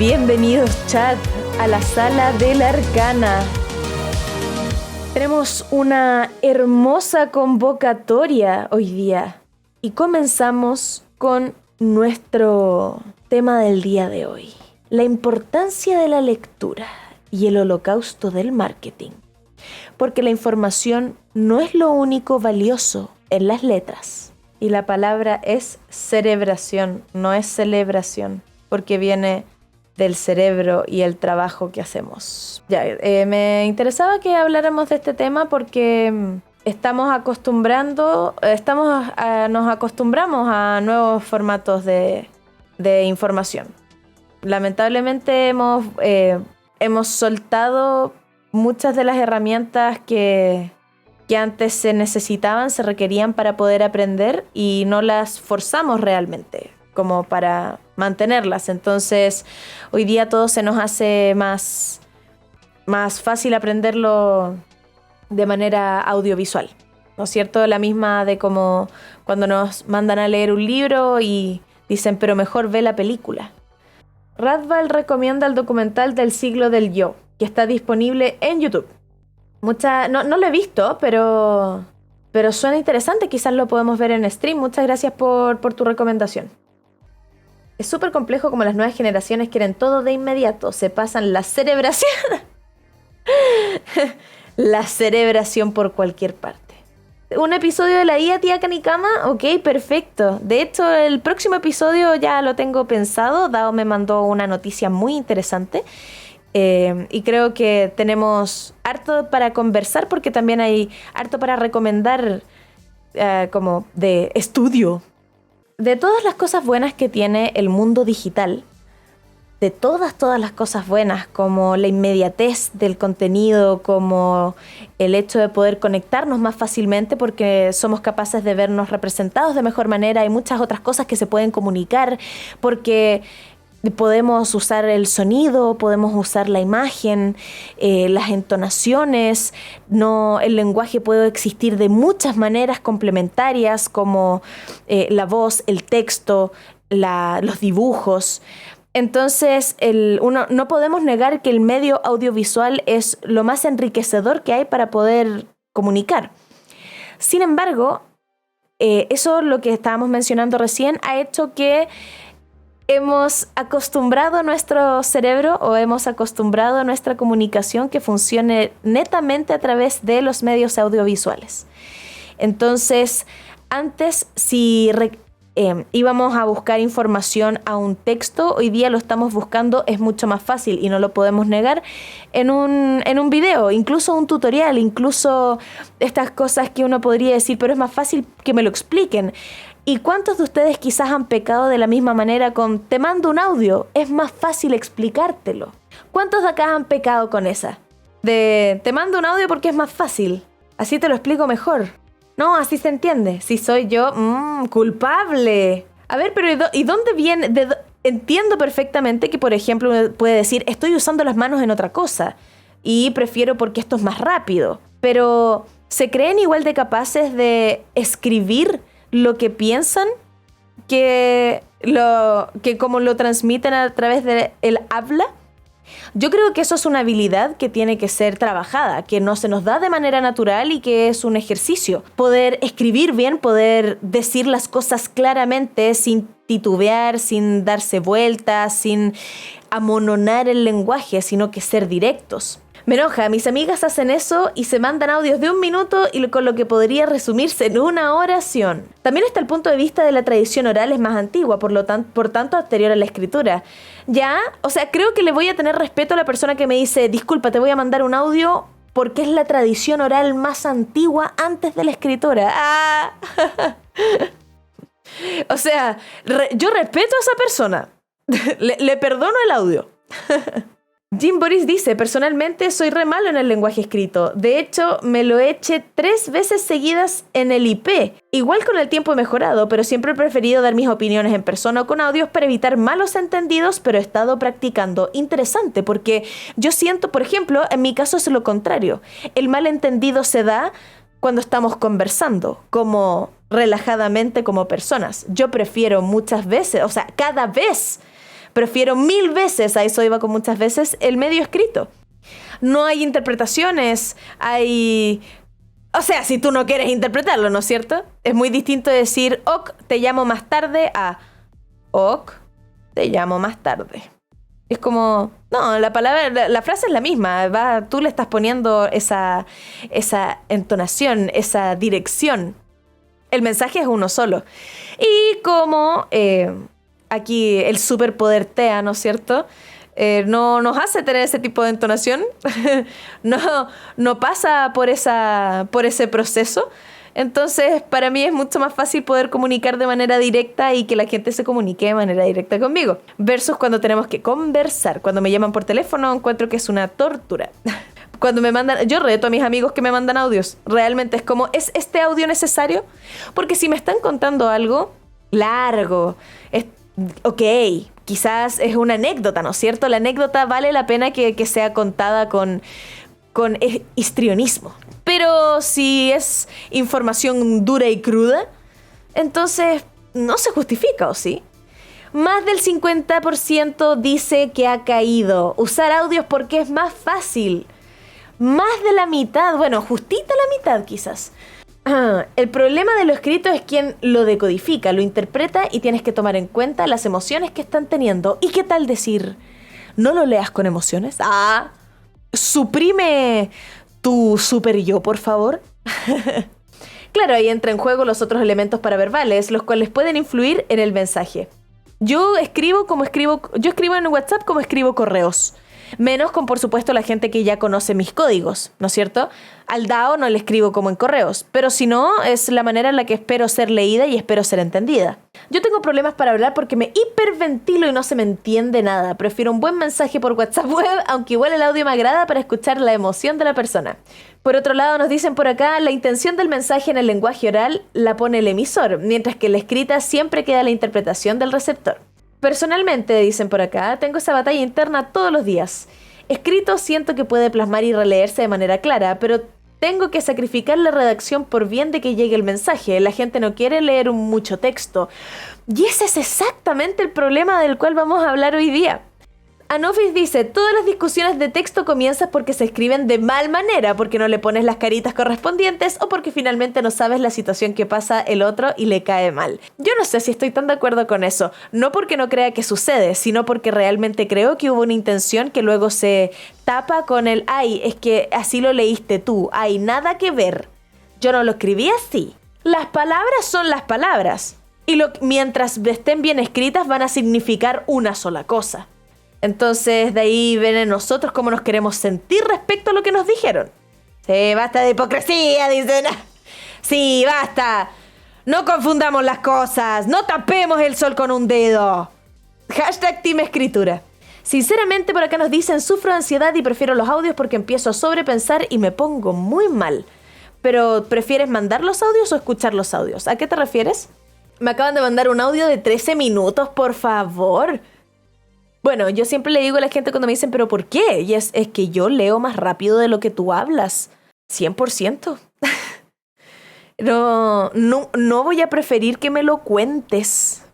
Bienvenidos, chat, a la Sala de la Arcana. Tenemos una hermosa convocatoria hoy día y comenzamos con nuestro tema del día de hoy: la importancia de la lectura y el holocausto del marketing. Porque la información no es lo único valioso en las letras. Y la palabra es cerebración, no es celebración, porque viene del cerebro y el trabajo que hacemos. Me interesaba que habláramos de este tema porque nos acostumbramos a nuevos formatos de información. Lamentablemente hemos soltado muchas de las herramientas que antes se necesitaban, se requerían para poder aprender, y no las forzamos realmente como para mantenerlas. Entonces hoy día todo se nos hace más fácil aprenderlo de manera audiovisual, ¿no es cierto? La misma de como cuando nos mandan a leer un libro y dicen, pero mejor ve la película. Radval recomienda el documental del siglo del yo, que está disponible en YouTube. No lo he visto, pero suena interesante. Quizás lo podemos ver en stream. Muchas gracias por tu recomendación. Es súper complejo como las nuevas generaciones quieren todo de inmediato. Se pasan la cerebración. La cerebración por cualquier parte. ¿Un episodio de la IA, tía Kanikama? Ok, perfecto. De hecho, el próximo episodio ya lo tengo pensado. Dao me mandó una noticia muy interesante. Y creo que tenemos harto para conversar, porque también hay harto para recomendar como de estudio. De todas las cosas buenas que tiene el mundo digital, de todas las cosas buenas, como la inmediatez del contenido, como el hecho de poder conectarnos más fácilmente porque somos capaces de vernos representados de mejor manera, y muchas otras cosas que se pueden comunicar porque podemos usar el sonido, podemos usar la imagen, las entonaciones. El lenguaje puede existir de muchas maneras complementarias, como la voz, el texto, los dibujos. Entonces, no podemos negar que el medio audiovisual es lo más enriquecedor que hay para poder comunicar. Sin embargo, eso, lo que estábamos mencionando recién, ha hecho que hemos acostumbrado a nuestro cerebro, o hemos acostumbrado a nuestra comunicación que funcione netamente a través de los medios audiovisuales. Entonces, antes, si íbamos a buscar información a un texto, hoy día lo estamos buscando, es mucho más fácil, y no lo podemos negar, en un video, incluso un tutorial, incluso estas cosas que uno podría decir, pero es más fácil que me lo expliquen. ¿Y cuántos de ustedes quizás han pecado de la misma manera con te mando un audio? Es más fácil explicártelo. ¿Cuántos de acá han pecado con esa? De te mando un audio porque es más fácil. Así te lo explico mejor. No, así se entiende. Si soy yo, culpable. A ver, pero ¿y dónde viene? Entiendo perfectamente que, por ejemplo, uno puede decir, estoy usando las manos en otra cosa y prefiero porque esto es más rápido. Pero ¿se creen igual de capaces de escribir lo que piensan que como lo transmiten a través del habla? Yo creo que eso es una habilidad que tiene que ser trabajada, que no se nos da de manera natural y que es un ejercicio. Poder escribir bien, poder decir las cosas claramente, sin titubear, sin darse vueltas, sin amononar el lenguaje, sino que ser directos. Me enoja, mis amigas hacen eso y se mandan audios de 1 minuto y con lo que podría resumirse en una oración. También está el punto de vista de la tradición oral, es más antigua, por tanto anterior a la escritura. Ya, o sea, creo que le voy a tener respeto a la persona que me dice, disculpa, te voy a mandar un audio porque es la tradición oral más antigua antes de la escritura. O sea, yo respeto a esa persona. le perdono el audio. Jim Boris dice, personalmente soy re malo en el lenguaje escrito. De hecho, me lo eché 3 veces seguidas en el IP. Igual con el tiempo he mejorado, pero siempre he preferido dar mis opiniones en persona o con audios para evitar malos entendidos, pero he estado practicando. Interesante, porque yo siento, por ejemplo, en mi caso es lo contrario. El malentendido se da cuando estamos conversando, como relajadamente como personas. Yo prefiero muchas veces, o sea, cada vez Prefiero 1000 veces, a eso iba con muchas veces, el medio escrito. No hay interpretaciones, O sea, si tú no quieres interpretarlo, ¿no es cierto? Es muy distinto decir, ok, te llamo más tarde, a ok, te llamo más tarde. Es como, no, la frase es la misma. Tú le estás poniendo esa entonación, esa dirección. El mensaje es uno solo. Y como aquí el superpoder TEA, ¿no es cierto? No nos hace tener ese tipo de entonación. no pasa por ese proceso. Entonces, para mí es mucho más fácil poder comunicar de manera directa y que la gente se comunique de manera directa conmigo. Versus cuando tenemos que conversar. Cuando me llaman por teléfono, encuentro que es una tortura. Cuando me mandan... Yo reto a mis amigos que me mandan audios. Realmente es como, ¿es este audio necesario? Porque si me están contando algo largo, ok, quizás es una anécdota, ¿no es cierto? La anécdota vale la pena que sea contada con histrionismo. Pero si es información dura y cruda, entonces no se justifica, ¿o sí? Más del 50% dice que ha caído. Usar audios porque es más fácil. Más de la mitad, bueno, justita la mitad quizás. El problema de lo escrito es quien lo decodifica, lo interpreta y tienes que tomar en cuenta las emociones que están teniendo. ¿Y qué tal decir, no lo leas con emociones? Suprime tu super yo, por favor. Claro, ahí entra en juego los otros elementos paraverbales, los cuales pueden influir en el mensaje. Yo escribo en WhatsApp como escribo correos. Menos con, por supuesto, la gente que ya conoce mis códigos, ¿no es cierto? Al DAO no le escribo como en correos, pero si no, es la manera en la que espero ser leída y espero ser entendida. Yo tengo problemas para hablar porque me hiperventilo y no se me entiende nada. Prefiero un buen mensaje por WhatsApp web, aunque igual el audio me agrada para escuchar la emoción de la persona. Por otro lado, nos dicen por acá, la intención del mensaje en el lenguaje oral la pone el emisor, mientras que en la escrita siempre queda la interpretación del receptor. Personalmente, dicen por acá, tengo esa batalla interna todos los días. Escrito siento que puede plasmar y releerse de manera clara, pero tengo que sacrificar la redacción por bien de que llegue el mensaje. La gente no quiere leer mucho texto. Y ese es exactamente el problema del cual vamos a hablar hoy día. Anofis dice, todas las discusiones de texto comienzan porque se escriben de mal manera, porque no le pones las caritas correspondientes o porque finalmente no sabes la situación que pasa el otro y le cae mal. Yo no sé si estoy tan de acuerdo con eso, no porque no crea que sucede, sino porque realmente creo que hubo una intención que luego se tapa con el, ay, es que así lo leíste tú, hay nada que ver. Yo no lo escribí así. Las palabras son las palabras y mientras estén bien escritas van a significar una sola cosa. Entonces, de ahí ven en nosotros cómo nos queremos sentir respecto a lo que nos dijeron. Sí, basta de hipocresía, dicen. Sí, basta. No confundamos las cosas. No tapemos el sol con un dedo. #Team Escritura. Sinceramente, por acá nos dicen, sufro de ansiedad y prefiero los audios porque empiezo a sobrepensar y me pongo muy mal. Pero, ¿prefieres mandar los audios o escuchar los audios? ¿A qué te refieres? Me acaban de mandar un audio de 13 minutos, por favor. Bueno, yo siempre le digo a la gente cuando me dicen, ¿pero por qué? Y es que yo leo más rápido de lo que tú hablas. 100%. No voy a preferir que me lo cuentes.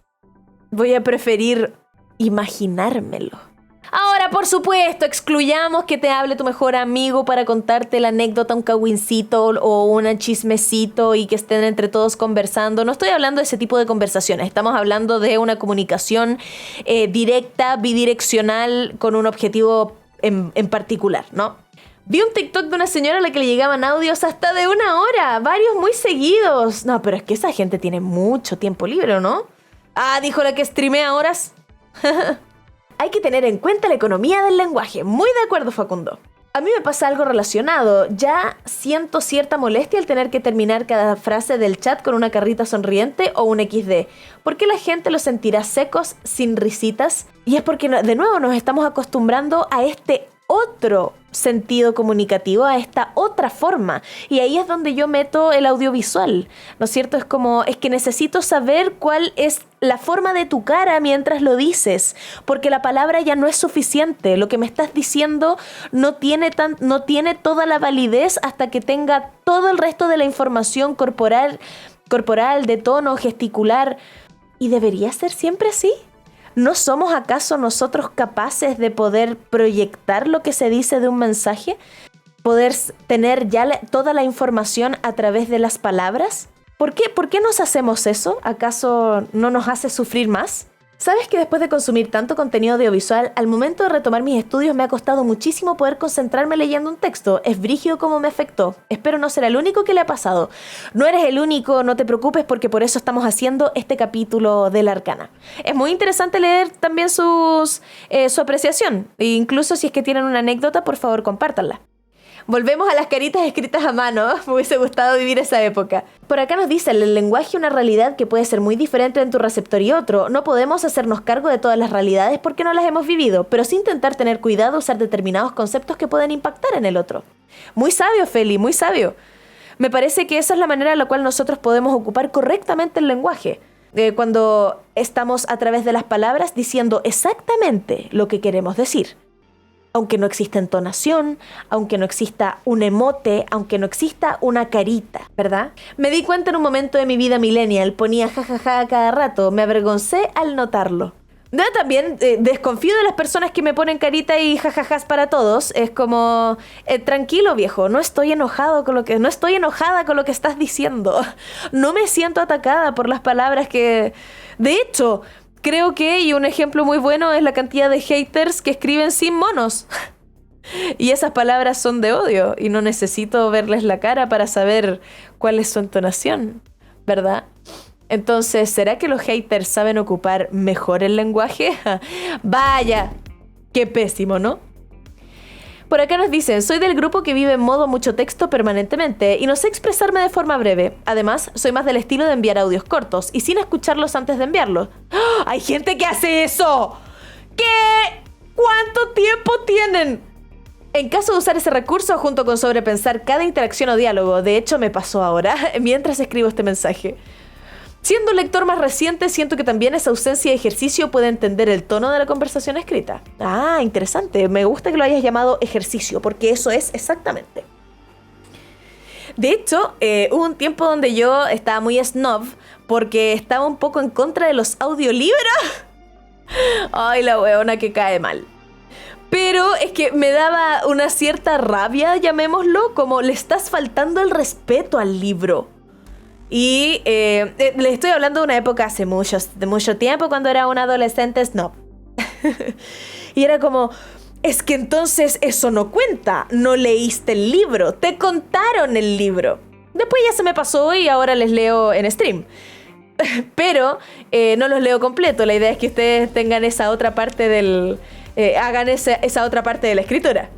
Voy a preferir imaginármelo. Ahora, por supuesto, excluyamos que te hable tu mejor amigo para contarte la anécdota, un cagüincito o un chismecito y que estén entre todos conversando. No estoy hablando de ese tipo de conversaciones. Estamos hablando de una comunicación directa, bidireccional, con un objetivo en particular, ¿no? Vi un TikTok de una señora a la que le llegaban audios hasta de 1 hora, varios muy seguidos. No, pero es que esa gente tiene mucho tiempo libre, ¿no? Dijo la que streamea horas. Hay que tener en cuenta la economía del lenguaje. Muy de acuerdo, Facundo. A mí me pasa algo relacionado. Ya siento cierta molestia al tener que terminar cada frase del chat con una carrita sonriente o un XD. ¿Por qué la gente los sentirá secos, sin risitas? Y es porque, de nuevo, nos estamos acostumbrando a este otro sentido comunicativo, a esta otra forma. Y ahí es donde yo meto el audiovisual, ¿no es cierto? Es que necesito saber cuál es la forma de tu cara mientras lo dices, porque la palabra ya no es suficiente. Lo que me estás diciendo no tiene toda la validez hasta que tenga todo el resto de la información corporal, de tono, gesticular. ¿Y debería ser siempre así? ¿No somos acaso nosotros capaces de poder proyectar lo que se dice de un mensaje? ¿Poder tener ya toda la información a través de las palabras? ¿Por qué nos hacemos eso? ¿Acaso no nos hace sufrir más? ¿Sabes que después de consumir tanto contenido audiovisual, al momento de retomar mis estudios me ha costado muchísimo poder concentrarme leyendo un texto? Es brígido cómo me afectó. Espero no ser el único que le ha pasado. No eres el único, no te preocupes, porque por eso estamos haciendo este capítulo de La Arcana. Es muy interesante leer también su apreciación. E incluso si es que tienen una anécdota, por favor, compártanla. Volvemos a las caritas escritas a mano. Me hubiese gustado vivir esa época. Por acá nos dice, el lenguaje es una realidad que puede ser muy diferente en tu receptor y otro. No podemos hacernos cargo de todas las realidades porque no las hemos vivido, pero sí intentar tener cuidado a usar determinados conceptos que pueden impactar en el otro. Muy sabio, Feli, muy sabio. Me parece que esa es la manera en la cual nosotros podemos ocupar correctamente el lenguaje. Cuando estamos a través de las palabras diciendo exactamente lo que queremos decir. Aunque no exista entonación, aunque no exista un emote, aunque no exista una carita, ¿verdad? Me di cuenta en un momento de mi vida millennial, ponía jajaja a cada rato, me avergoncé al notarlo. Yo también desconfío de las personas que me ponen carita y jajajas para todos. Es como, tranquilo viejo, no estoy enojada con lo que estás diciendo. No me siento atacada por las palabras que... De hecho... Creo que, y un ejemplo muy bueno es la cantidad de haters que escriben sin monos. Y esas palabras son de odio y no necesito verles la cara para saber cuál es su entonación, ¿verdad? Entonces, ¿será que los haters saben ocupar mejor el lenguaje? Vaya, qué pésimo, ¿no? Por acá nos dicen, soy del grupo que vive en modo mucho texto permanentemente y no sé expresarme de forma breve. Además, soy más del estilo de enviar audios cortos y sin escucharlos antes de enviarlos. ¡Oh! ¡Hay gente que hace eso! ¿Qué? ¿Cuánto tiempo tienen? En caso de usar ese recurso junto con sobrepensar cada interacción o diálogo, de hecho me pasó ahora, mientras escribo este mensaje. Siendo un lector más reciente, siento que también esa ausencia de ejercicio puede entender el tono de la conversación escrita. Ah, interesante. Me gusta que lo hayas llamado ejercicio, porque eso es exactamente. De hecho, hubo un tiempo donde yo estaba muy snob, porque estaba un poco en contra de los audiolibros. Ay, la weona que cae mal. Pero es que me daba una cierta rabia, llamémoslo, como le estás faltando el respeto al libro. Y le estoy hablando de una época hace mucho tiempo, cuando era una adolescente snob. Y era como, es que entonces eso no cuenta, no leíste el libro, te contaron el libro. Después ya se me pasó y ahora les leo en stream. Pero no los leo completo, la idea es que ustedes tengan esa otra parte del... hagan esa otra parte de la escritura.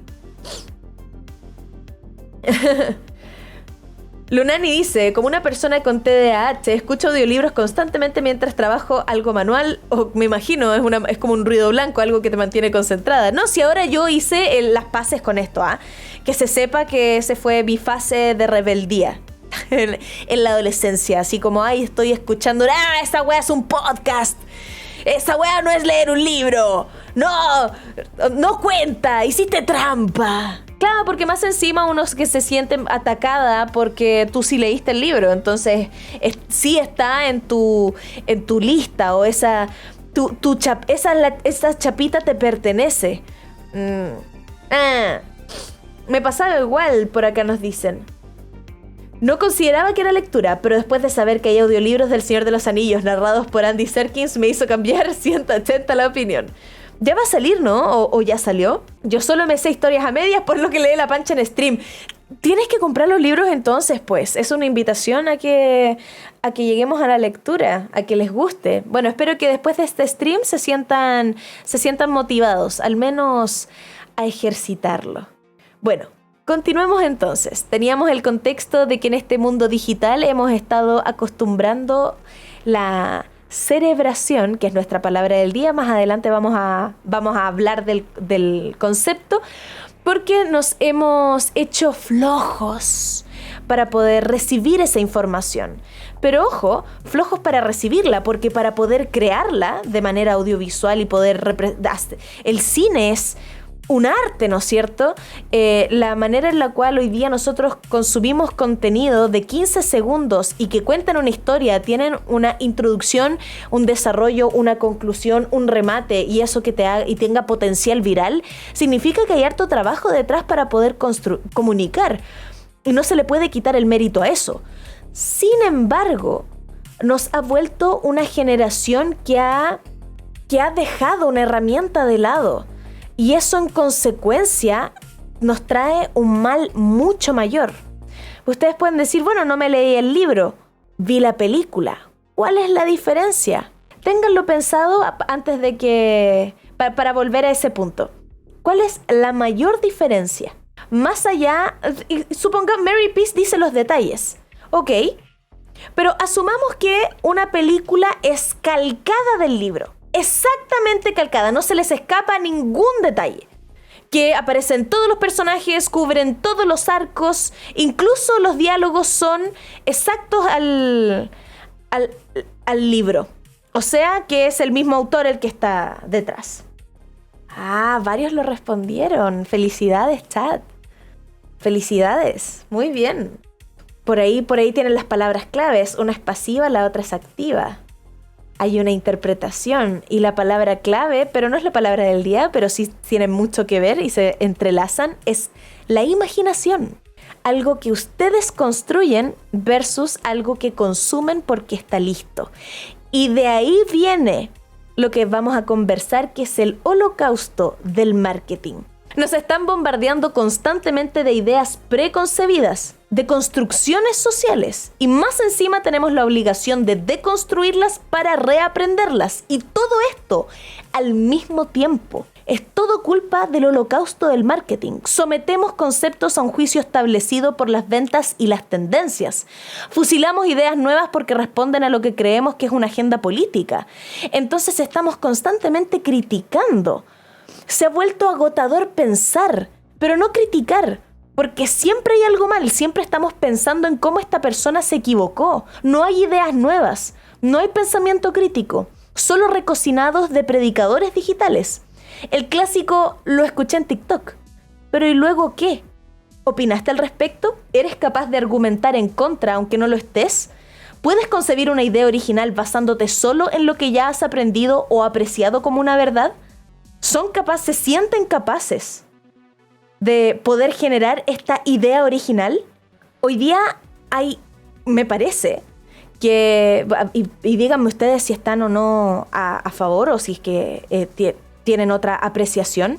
Lunani dice, como una persona con TDAH, escucho audiolibros constantemente mientras trabajo algo manual, o me imagino, es como un ruido blanco, algo que te mantiene concentrada. No, si ahora yo hice las paces con esto, que se sepa que ese fue mi fase de rebeldía en la adolescencia, así como, ay, estoy escuchando, esa wea es un podcast, esa wea no es leer un libro, no cuenta, hiciste trampa. Claro, porque más encima unos que se sienten atacada porque tú sí leíste el libro, entonces sí está en tu lista, o esa chapita te pertenece. Me pasaba igual, por acá nos dicen. No consideraba que era lectura, pero después de saber que hay audiolibros del Señor de los Anillos narrados por Andy Serkins me hizo cambiar 180 la opinión. Ya va a salir, ¿no? ¿O ya salió? Yo solo me sé historias a medias por lo que lee la Pancha en stream. Tienes que comprar los libros entonces, pues. Es una invitación a que lleguemos a la lectura, a que les guste. Bueno, espero que después de este stream se sientan motivados, al menos a ejercitarlo. Bueno, continuemos entonces. Teníamos el contexto de que en este mundo digital hemos estado acostumbrando la cerebración, que es nuestra palabra del día. Más adelante vamos a hablar del concepto, porque nos hemos hecho flojos para poder recibir esa información. Pero ojo, flojos para recibirla, porque para poder crearla de manera audiovisual y poder... El cine es un arte, ¿no es cierto? La manera en la cual hoy día nosotros consumimos contenido de 15 segundos y que cuentan una historia, tienen una introducción, un desarrollo, una conclusión, un remate y eso que y tenga potencial viral, significa que hay harto trabajo detrás para poder comunicar. Y no se le puede quitar el mérito a eso. Sin embargo, nos ha vuelto una generación que ha dejado una herramienta de lado. Y eso en consecuencia nos trae un mal mucho mayor. Ustedes pueden decir, bueno, no me leí el libro, vi la película. ¿Cuál es la diferencia? Ténganlo pensado antes de que... para volver a ese punto. ¿Cuál es la mayor diferencia? Más allá, suponga, Mary Peace dice los detalles. Ok, pero asumamos que una película es calcada del libro. Exactamente calcada, no se les escapa ningún detalle. Que aparecen todos los personajes, cubren todos los arcos, incluso los diálogos son exactos al libro. O sea que es el mismo autor el que está detrás. Varios lo respondieron. Felicidades, chat. Felicidades, muy bien. Por ahí tienen las palabras claves. Una es pasiva, la otra es activa. Hay una interpretación y la palabra clave, pero no es la palabra del día, pero sí tienen mucho que ver y se entrelazan, es la imaginación. Algo que ustedes construyen versus algo que consumen porque está listo. Y de ahí viene lo que vamos a conversar, que es el holocausto del marketing. Nos están bombardeando constantemente de ideas preconcebidas, de construcciones sociales, y más encima tenemos la obligación de deconstruirlas para reaprenderlas, y todo esto al mismo tiempo. Es todo culpa del holocausto del marketing. Sometemos conceptos a un juicio establecido por las ventas y las tendencias. Fusilamos ideas nuevas porque responden a lo que creemos que es una agenda política. Entonces estamos constantemente criticando. Se ha vuelto agotador pensar, pero no criticar, porque siempre hay algo mal, siempre estamos pensando en cómo esta persona se equivocó. No hay ideas nuevas, no hay pensamiento crítico, solo recocinados de predicadores digitales. El clásico lo escuché en TikTok, pero ¿y luego qué? ¿Opinaste al respecto? ¿Eres capaz de argumentar en contra aunque no lo estés? ¿Puedes concebir una idea original basándote solo en lo que ya has aprendido o apreciado como una verdad? ¿Se sienten capaces de poder generar esta idea original? Hoy día me parece que, y díganme ustedes si están o no a favor o si es que tienen otra apreciación,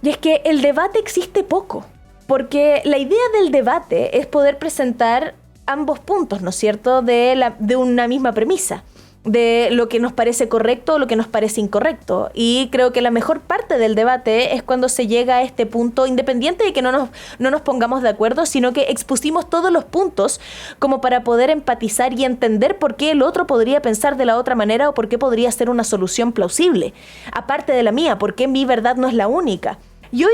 y es que el debate existe poco, porque la idea del debate es poder presentar ambos puntos, ¿no es cierto?, de una misma premisa, de lo que nos parece correcto o lo que nos parece incorrecto. Y creo que la mejor parte del debate es cuando se llega a este punto, independiente de que no nos pongamos de acuerdo, sino que expusimos todos los puntos como para poder empatizar y entender por qué el otro podría pensar de la otra manera o por qué podría ser una solución plausible, aparte de la mía, por qué mi verdad no es la única. Y hoy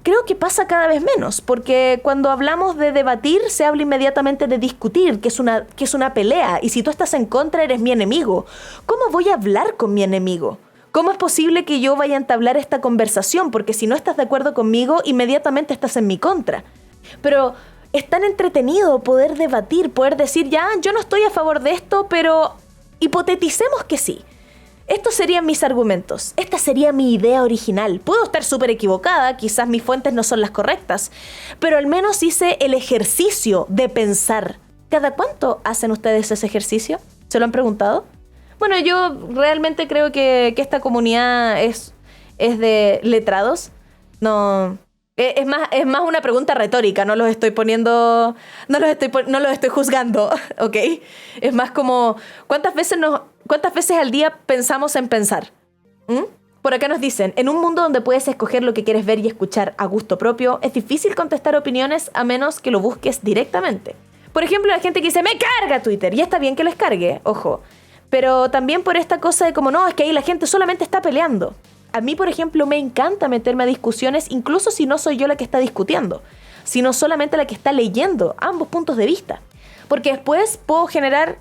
creo que pasa cada vez menos, porque cuando hablamos de debatir, se habla inmediatamente de discutir, que es una pelea, y si tú estás en contra, eres mi enemigo. ¿Cómo voy a hablar con mi enemigo? ¿Cómo es posible que yo vaya a entablar esta conversación? Porque si no estás de acuerdo conmigo, inmediatamente estás en mi contra. Pero es tan entretenido poder debatir, poder decir, ya, yo no estoy a favor de esto, pero hipoteticemos que sí. Estos serían mis argumentos, esta sería mi idea original. Puedo estar súper equivocada, quizás mis fuentes no son las correctas, pero al menos hice el ejercicio de pensar. ¿Cada cuánto hacen ustedes ese ejercicio? ¿Se lo han preguntado? Bueno, yo realmente creo que esta comunidad es de letrados. No, es más una pregunta retórica, no los estoy juzgando, ¿ok? Es más como, ¿cuántas veces al día pensamos en pensar? Por acá nos dicen, en un mundo donde puedes escoger lo que quieres ver y escuchar a gusto propio, es difícil contestar opiniones a menos que lo busques directamente. Por ejemplo, la gente que dice, me carga Twitter, y está bien que les cargue, ojo. Pero también por esta cosa de como, no, es que ahí la gente solamente está peleando. A mí, por ejemplo, me encanta meterme a discusiones, incluso si no soy yo la que está discutiendo, sino solamente la que está leyendo ambos puntos de vista. Porque después puedo generar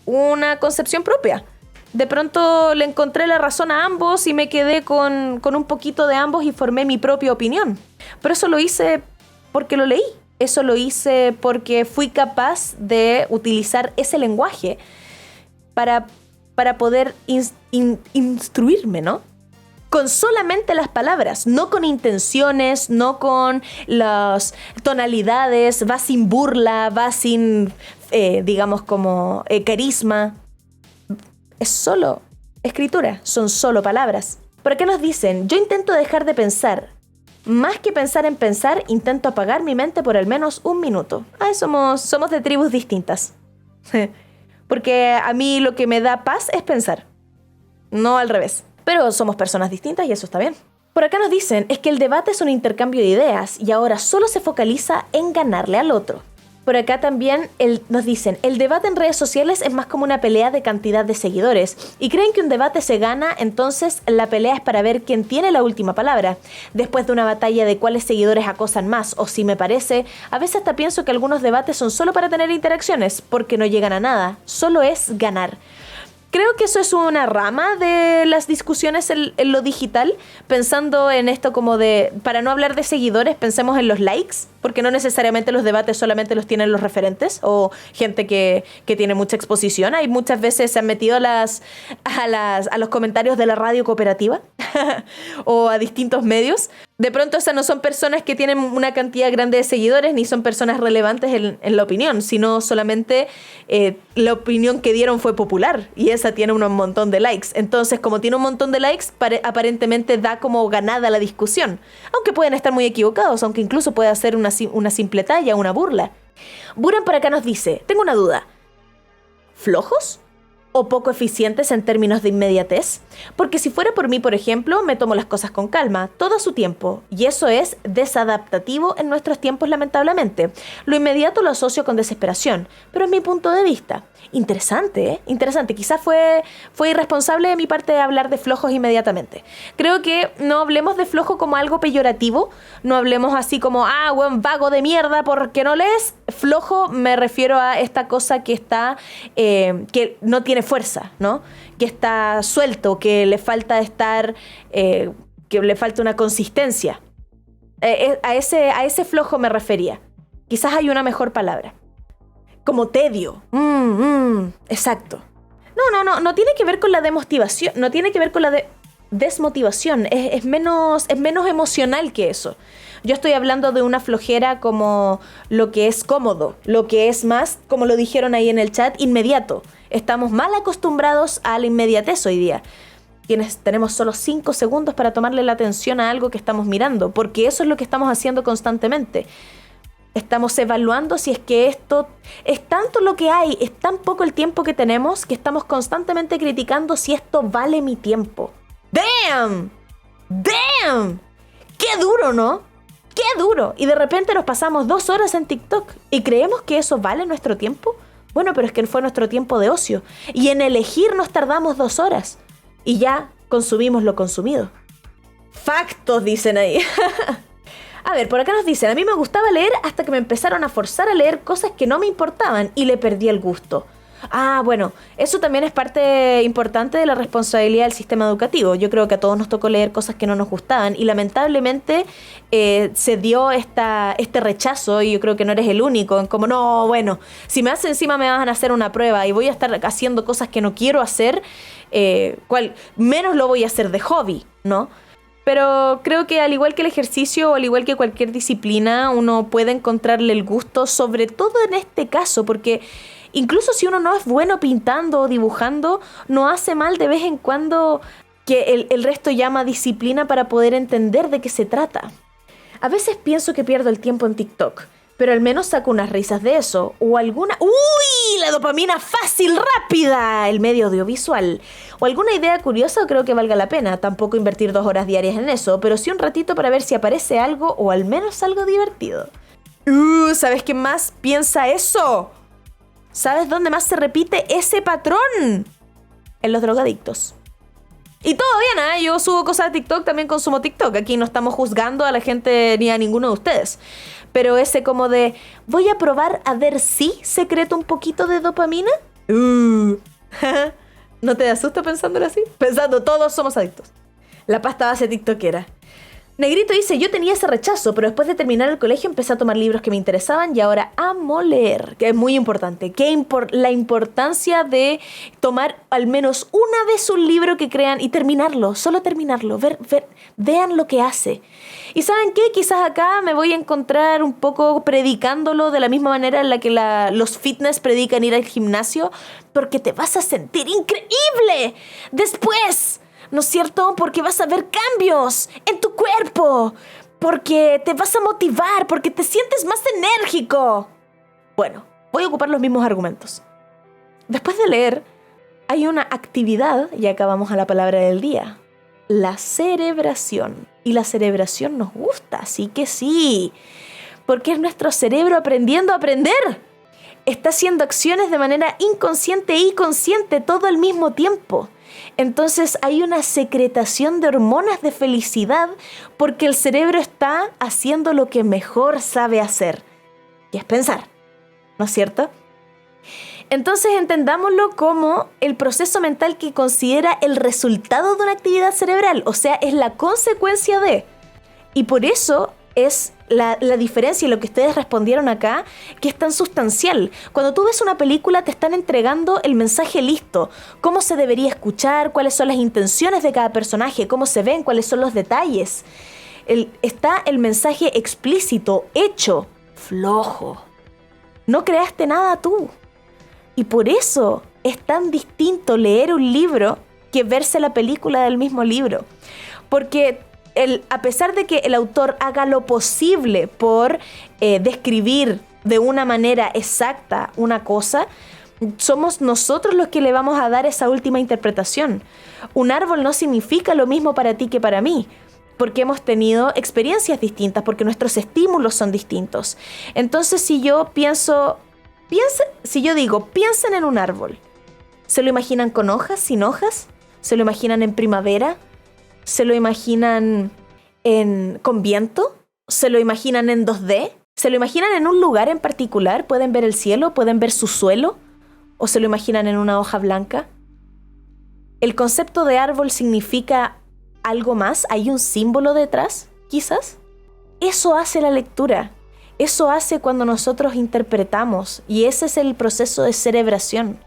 una concepción propia. De pronto le encontré la razón a ambos y me quedé con un poquito de ambos y formé mi propia opinión. Pero eso lo hice porque lo leí. Eso lo hice porque fui capaz de utilizar ese lenguaje para poder instruirme, ¿no? Con solamente las palabras, no con intenciones, no con las tonalidades, va sin burla, va sin, digamos, como carisma. Es solo escritura, son solo palabras. ¿Por qué nos dicen? Yo intento dejar de pensar. Más que pensar en pensar, intento apagar mi mente por al menos 1 minuto. Somos de tribus distintas. Porque a mí lo que me da paz es pensar, no al revés. Pero somos personas distintas y eso está bien. Por acá nos dicen, es que el debate es un intercambio de ideas y ahora solo se focaliza en ganarle al otro. Por acá también nos dicen, el debate en redes sociales es más como una pelea de cantidad de seguidores. Y creen que un debate se gana, entonces la pelea es para ver quién tiene la última palabra. Después de una batalla de cuáles seguidores acosan más, o si me parece, a veces hasta pienso que algunos debates son solo para tener interacciones, porque no llegan a nada, solo es ganar. Creo que eso es una rama de las discusiones en lo digital, pensando en esto como de, para no hablar de seguidores, pensemos en los likes, porque no necesariamente los debates solamente los tienen los referentes o gente que tiene mucha exposición. Hay muchas veces se han metido a los comentarios de la radio cooperativa o a distintos medios. De pronto esas no son personas que tienen una cantidad grande de seguidores ni son personas relevantes en la opinión, sino solamente la opinión que dieron fue popular y esa tiene un montón de likes. Entonces, como tiene un montón de likes, aparentemente da como ganada la discusión. Aunque pueden estar muy equivocados, aunque incluso pueda ser una simple talla, una burla. Buran por acá nos dice, tengo una duda. ¿Flojos? ¿O poco eficientes en términos de inmediatez? Porque si fuera por mí, por ejemplo, me tomo las cosas con calma, todo a su tiempo, y eso es desadaptativo en nuestros tiempos, lamentablemente. Lo inmediato lo asocio con desesperación, pero es mi punto de vista. Interesante, ¿eh? Interesante. Quizás fue irresponsable de mi parte hablar de flojos inmediatamente. Creo que no hablemos de flojo como algo peyorativo, no hablemos así como, buen vago de mierda porque no lees. Flojo me refiero a esta cosa que está, que no tiene fuerza, ¿no? Que está suelto, que le falta estar, que le falta una consistencia. A ese flojo me refería. Quizás hay una mejor palabra. Como tedio. Exacto. No tiene que ver con la demotivación, no tiene que ver con la desmotivación. Es menos emocional que eso. Yo estoy hablando de una flojera como lo que es cómodo, lo que es más, como lo dijeron ahí en el chat, inmediato. Estamos mal acostumbrados a la inmediatez hoy día. Quienes tenemos solo 5 segundos para tomarle la atención a algo que estamos mirando, porque eso es lo que estamos haciendo constantemente. Estamos evaluando si es que esto es tanto lo que hay, es tan poco el tiempo que tenemos, que estamos constantemente criticando si esto vale mi tiempo. ¡Damn! ¡Qué duro!, ¿no? ¡Qué duro! Y de repente nos pasamos 2 horas en TikTok y creemos que eso vale nuestro tiempo. Bueno, pero es que fue nuestro tiempo de ocio. Y en elegir nos tardamos 2 horas. Y ya consumimos lo consumido. Factos, dicen ahí. A ver, por acá nos dicen, a mí me gustaba leer hasta que me empezaron a forzar a leer cosas que no me importaban y le perdí el gusto. Bueno, eso también es parte importante de la responsabilidad del sistema educativo. Yo creo que a todos nos tocó leer cosas que no nos gustaban y lamentablemente se dio este rechazo, y yo creo que no eres el único, como no, bueno, si me hacen encima me van a hacer una prueba y voy a estar haciendo cosas que no quiero hacer, menos lo voy a hacer de hobby, ¿no? Pero creo que al igual que el ejercicio o al igual que cualquier disciplina, uno puede encontrarle el gusto, sobre todo en este caso, porque incluso si uno no es bueno pintando o dibujando, no hace mal de vez en cuando que el resto llama disciplina para poder entender de qué se trata. A veces pienso que pierdo el tiempo en TikTok, pero al menos saco unas risas de eso, o alguna... ¡Uy! La dopamina fácil, rápida, el medio audiovisual. O alguna idea curiosa, creo que valga la pena. Tampoco invertir 2 horas diarias en eso, pero sí un ratito para ver si aparece algo o al menos algo divertido. ¿Sabes quién más piensa eso? ¿Sabes dónde más se repite ese patrón? En los drogadictos. Y todo bien, ¿eh? Yo subo cosas a TikTok, también consumo TikTok. Aquí no estamos juzgando a la gente ni a ninguno de ustedes. Pero ese como de, voy a probar a ver si secreto un poquito de dopamina. ¿No te asusta pensándolo así? Pensando, todos somos adictos. La pasta base tiktokera. Negrito dice, yo tenía ese rechazo, pero después de terminar el colegio empecé a tomar libros que me interesaban y ahora amo leer, que es muy importante. La importancia de tomar al menos una vez un libro que crean y terminarlo, solo terminarlo, vean lo que hace. ¿Y saben qué? Quizás acá me voy a encontrar un poco predicándolo de la misma manera en la que los fitness predican ir al gimnasio, porque te vas a sentir increíble después. ¿No es cierto? Porque vas a ver cambios en tu cuerpo. Porque te vas a motivar. Porque te sientes más enérgico. Bueno, voy a ocupar los mismos argumentos. Después de leer, hay una actividad, y acá vamos a la palabra del día. La cerebración. Y la cerebración nos gusta, así que sí. Porque es nuestro cerebro aprendiendo a aprender. Está haciendo acciones de manera inconsciente y consciente todo al mismo tiempo. Entonces hay una secretación de hormonas de felicidad porque el cerebro está haciendo lo que mejor sabe hacer, y es pensar, ¿no es cierto? Entonces entendámoslo como el proceso mental que considera el resultado de una actividad cerebral, o sea, es la consecuencia de. Y por eso es la diferencia y lo que ustedes respondieron acá, que es tan sustancial. Cuando tú ves una película te están entregando el mensaje listo, cómo se debería escuchar, cuáles son las intenciones de cada personaje, cómo se ven, cuáles son los detalles. Está el mensaje explícito, hecho, flojo. No creaste nada tú. Y por eso es tan distinto leer un libro que verse la película del mismo libro. Porque a pesar de que el autor haga lo posible por describir de una manera exacta una cosa, somos nosotros los que le vamos a dar esa última interpretación. Un árbol no significa lo mismo para ti que para mí, porque hemos tenido experiencias distintas, porque nuestros estímulos son distintos. Entonces, si yo digo, piensen en un árbol, ¿se lo imaginan con hojas, sin hojas? ¿Se lo imaginan en primavera? ¿Se lo imaginan con viento? ¿Se lo imaginan en 2D? ¿Se lo imaginan en un lugar en particular? ¿Pueden ver el cielo? ¿Pueden ver su suelo? ¿O se lo imaginan en una hoja blanca? ¿El concepto de árbol significa algo más? ¿Hay un símbolo detrás, quizás? Eso hace la lectura. Eso hace cuando nosotros interpretamos. Y ese es el proceso de cerebración.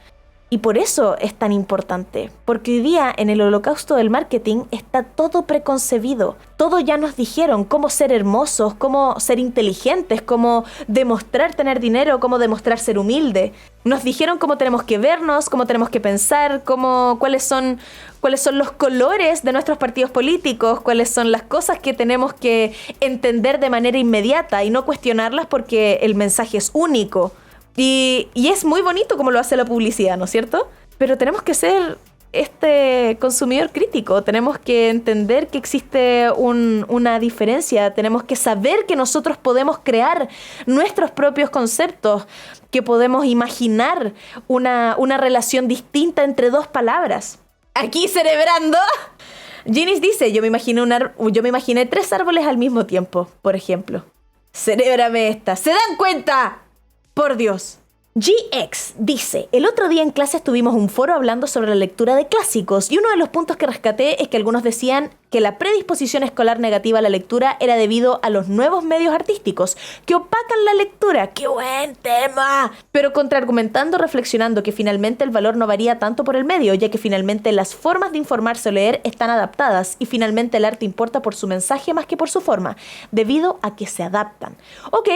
Y por eso es tan importante, porque hoy día en el holocausto del marketing está todo preconcebido. Todo ya nos dijeron cómo ser hermosos, cómo ser inteligentes, cómo demostrar tener dinero, cómo demostrar ser humilde. Nos dijeron cómo tenemos que vernos, cómo tenemos que pensar, cuáles son los colores de nuestros partidos políticos, cuáles son las cosas que tenemos que entender de manera inmediata y no cuestionarlas porque el mensaje es único. Y es muy bonito como lo hace la publicidad, ¿no es cierto? Pero tenemos que ser consumidor crítico, tenemos que entender que existe una diferencia, tenemos que saber que nosotros podemos crear nuestros propios conceptos, que podemos imaginar una relación distinta entre dos palabras. Aquí cerebrando, Ginis dice, yo me imaginé 3 árboles al mismo tiempo, por ejemplo. Cerébrame esta, ¿se dan cuenta? Por Dios. GX dice, el otro día en clase tuvimos un foro hablando sobre la lectura de clásicos y uno de los puntos que rescaté es que algunos decían que la predisposición escolar negativa a la lectura era debido a los nuevos medios artísticos que opacan la lectura. ¡Qué buen tema! Pero contraargumentando, reflexionando que finalmente el valor no varía tanto por el medio, ya que finalmente las formas de informarse o leer están adaptadas y finalmente el arte importa por su mensaje más que por su forma, debido a que se adaptan. Ok,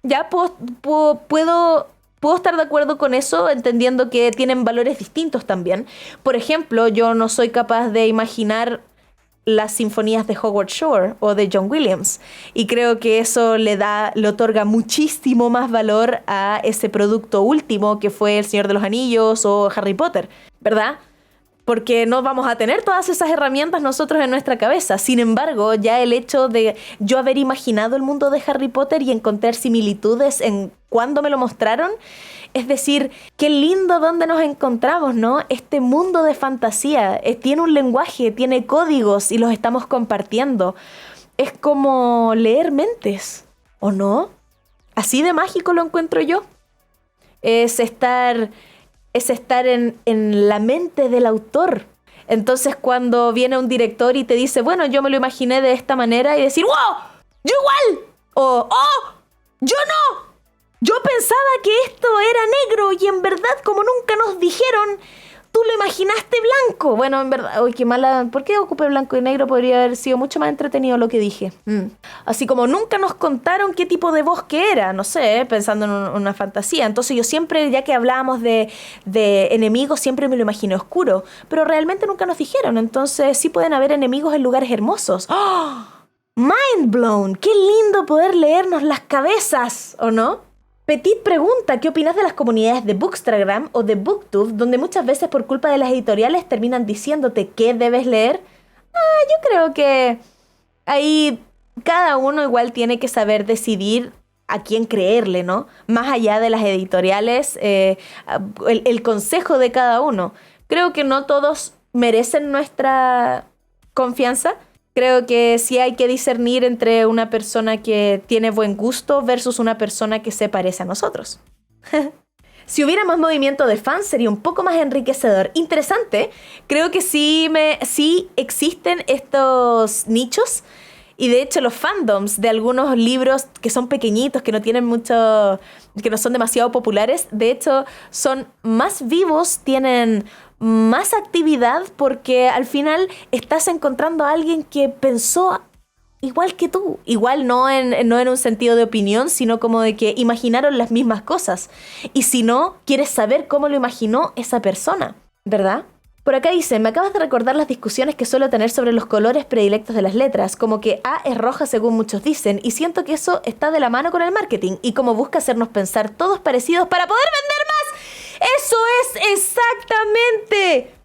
ya puedo estar de acuerdo con eso, entendiendo que tienen valores distintos también. Por ejemplo, yo no soy capaz de imaginar las sinfonías de Howard Shore o de John Williams. Y creo que eso le otorga muchísimo más valor a ese producto último que fue El Señor de los Anillos o Harry Potter, ¿verdad? Porque no vamos a tener todas esas herramientas nosotros en nuestra cabeza. Sin embargo, ya el hecho de yo haber imaginado el mundo de Harry Potter y encontrar similitudes en cuando me lo mostraron, es decir, qué lindo donde nos encontramos, ¿no? Este mundo de fantasía tiene un lenguaje, tiene códigos y los estamos compartiendo. Es como leer mentes, ¿o no? Así de mágico lo encuentro yo. Es estar es estar en la mente del autor. Entonces cuando viene un director y te dice, bueno, yo me lo imaginé de esta manera, y decir, ¡wow! ¡Yo igual! O ¡oh! ¡Yo no! Yo pensaba que esto era negro y en verdad, como nunca nos dijeron, tú lo imaginaste blanco. Bueno, en verdad, uy, qué mala. ¿Por qué ocupé blanco y negro? Podría haber sido mucho más entretenido lo que dije. Así como nunca nos contaron qué tipo de bosque era, no sé, pensando en una fantasía. Entonces yo siempre, ya que hablábamos de enemigos, siempre me lo imaginé oscuro. Pero realmente nunca nos dijeron. Entonces sí pueden haber enemigos en lugares hermosos. ¡Oh! ¡Mind blown! ¡Qué lindo poder leernos las cabezas! ¿O no? Petit pregunta, ¿qué opinas de las comunidades de Bookstagram o de Booktube, donde muchas veces por culpa de las editoriales terminan diciéndote qué debes leer? Yo creo que ahí cada uno igual tiene que saber decidir a quién creerle, ¿no? Más allá de las editoriales, el consejo de cada uno. Creo que no todos merecen nuestra confianza. Creo que sí hay que discernir entre una persona que tiene buen gusto versus una persona que se parece a nosotros. Si hubiera más movimiento de fans sería un poco más enriquecedor. Interesante. Creo que sí existen estos nichos. Y de hecho los fandoms de algunos libros que son pequeñitos, que no tienen mucho, que no son demasiado populares, de hecho son más vivos, tienen más actividad, porque al final estás encontrando a alguien que pensó igual que tú. Igual no en un sentido de opinión, sino como de que imaginaron las mismas cosas. Y si no, quieres saber cómo lo imaginó esa persona, ¿verdad? Por acá dicen, me acabas de recordar las discusiones que suelo tener sobre los colores predilectos de las letras, como que A es roja según muchos dicen, y siento que eso está de la mano con el marketing, y como busca hacernos pensar todos parecidos para poder vender más. ¡Eso es exactamente!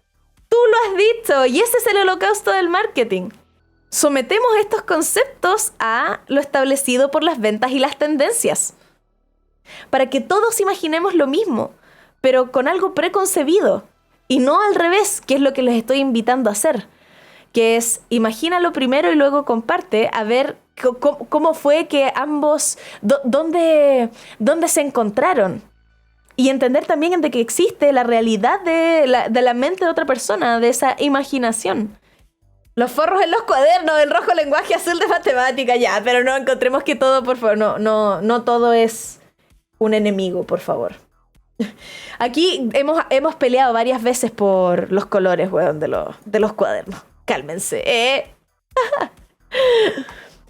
Tú lo has dicho, y ese es el holocausto del marketing. Sometemos estos conceptos a lo establecido por las ventas y las tendencias, para que todos imaginemos lo mismo, pero con algo preconcebido. Y no al revés, que es lo que les estoy invitando a hacer. Que es, imagínalo primero y luego comparte, a ver cómo fue que ambos, dónde se encontraron. Y entender también de que existe la realidad de la mente de otra persona, de esa imaginación. Los forros en los cuadernos, el rojo lenguaje azul de matemática, ya, pero no encontremos que todo, por favor, no todo es un enemigo, por favor. Aquí hemos peleado varias veces por los colores, weón, de los cuadernos. Cálmense.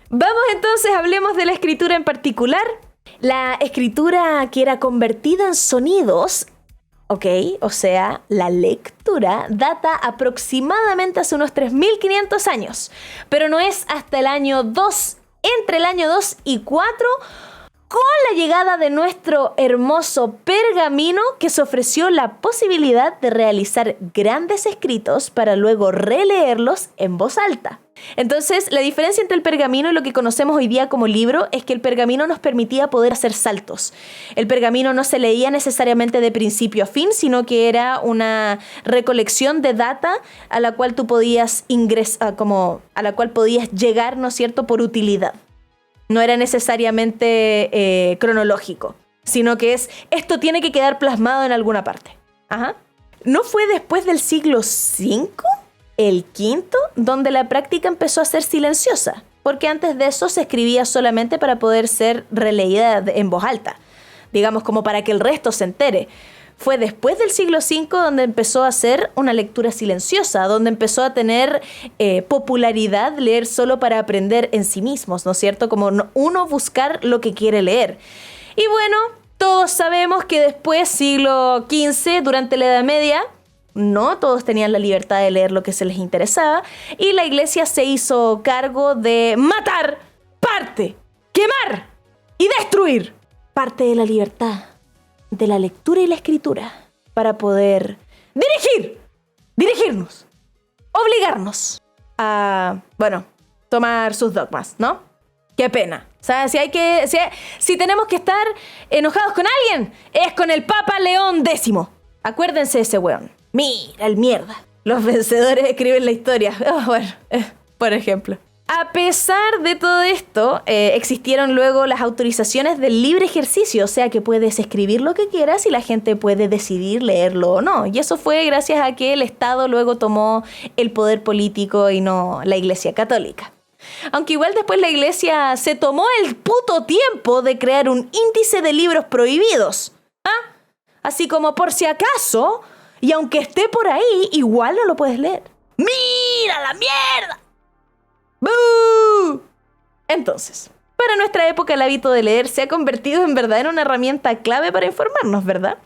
Vamos entonces, hablemos de la escritura en particular. La escritura que era convertida en sonidos, ok, o sea, la lectura, data aproximadamente hace unos 3.500 años. Pero no es hasta el año 2, entre el año 2 y 4, con la llegada de nuestro hermoso pergamino, que se ofreció la posibilidad de realizar grandes escritos para luego releerlos en voz alta. Entonces, la diferencia entre el pergamino y lo que conocemos hoy día como libro es que el pergamino nos permitía poder hacer saltos. El pergamino no se leía necesariamente de principio a fin, sino que era una recolección de data a la cual tú podías ingresar, a la cual podías llegar, ¿no es cierto?, por utilidad. No era necesariamente cronológico, sino que esto tiene que quedar plasmado en alguna parte. Ajá. ¿No fue después del siglo V, el V, donde la práctica empezó a ser silenciosa? Porque antes de eso se escribía solamente para poder ser releída en voz alta, digamos, como para que el resto se entere. Fue después del siglo V donde empezó a ser una lectura silenciosa, donde empezó a tener popularidad leer solo para aprender en sí mismos, ¿no es cierto? Como uno buscar lo que quiere leer. Y bueno, todos sabemos que después, siglo XV, durante la Edad Media, no todos tenían la libertad de leer lo que se les interesaba, y la iglesia se hizo cargo de matar parte, quemar y destruir parte de la libertad de la lectura y la escritura para poder dirigirnos, obligarnos a, tomar sus dogmas, ¿no? Qué pena. O sea, si tenemos que estar enojados con alguien, es con el Papa León X. Acuérdense de ese weón. Mira el mierda. Los vencedores escriben la historia. Por ejemplo. A pesar de todo esto, existieron luego las autorizaciones del libre ejercicio, o sea que puedes escribir lo que quieras y la gente puede decidir leerlo o no. Y eso fue gracias a que el Estado luego tomó el poder político y no la Iglesia Católica. Aunque igual después la Iglesia se tomó el puto tiempo de crear un índice de libros prohibidos. ¿Ah? Así como por si acaso, y aunque esté por ahí, igual no lo puedes leer. ¡Mira la mierda! ¡Bú! Entonces, para nuestra época el hábito de leer se ha convertido en verdad en una herramienta clave para informarnos, ¿verdad?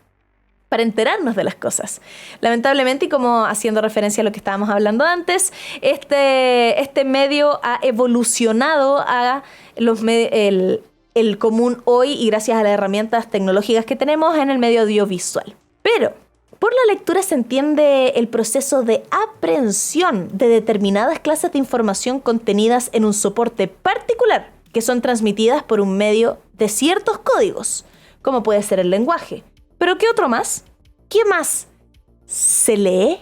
Para enterarnos de las cosas. Lamentablemente, y como haciendo referencia a lo que estábamos hablando antes, este medio ha evolucionado a el común hoy y gracias a las herramientas tecnológicas que tenemos en el medio audiovisual. Pero por la lectura se entiende el proceso de aprehensión de determinadas clases de información contenidas en un soporte particular que son transmitidas por un medio de ciertos códigos, como puede ser el lenguaje. ¿Pero qué otro más? ¿Qué más se lee?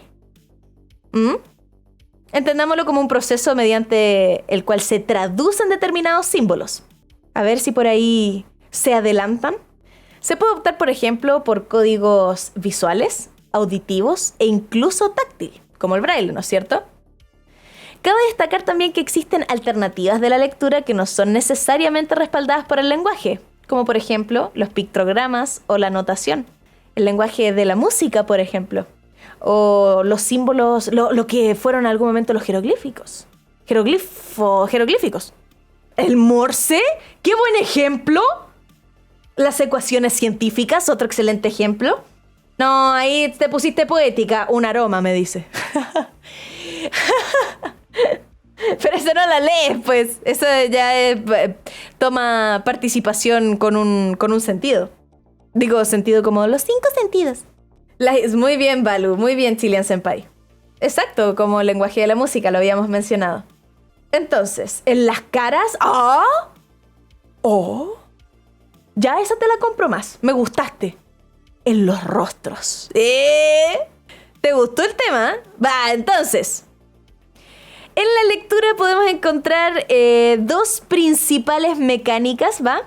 Entendámoslo como un proceso mediante el cual se traducen determinados símbolos. A ver si por ahí se adelantan. Se puede optar, por ejemplo, por códigos visuales, auditivos e incluso táctil, como el braille, ¿no es cierto? Cabe destacar también que existen alternativas de la lectura que no son necesariamente respaldadas por el lenguaje, como por ejemplo los pictogramas o la notación, el lenguaje de la música, por ejemplo, o los símbolos, lo que fueron en algún momento los jeroglíficos. Jeroglíficos. ¿El Morse? ¡Qué buen ejemplo! Las ecuaciones científicas, otro excelente ejemplo. No, ahí te pusiste poética. Un aroma, me dice. Pero eso no la lees, pues. Eso ya toma participación con un sentido. Digo, sentido como los 5 sentidos. Muy bien, Balu. Muy bien, Chilean Senpai. Exacto, como el lenguaje de la música, lo habíamos mencionado. Entonces, en las caras... Ya esa te la compro más. Me gustaste. En los rostros. ¿Te gustó el tema? Va, entonces. En la lectura podemos encontrar dos principales mecánicas, ¿va?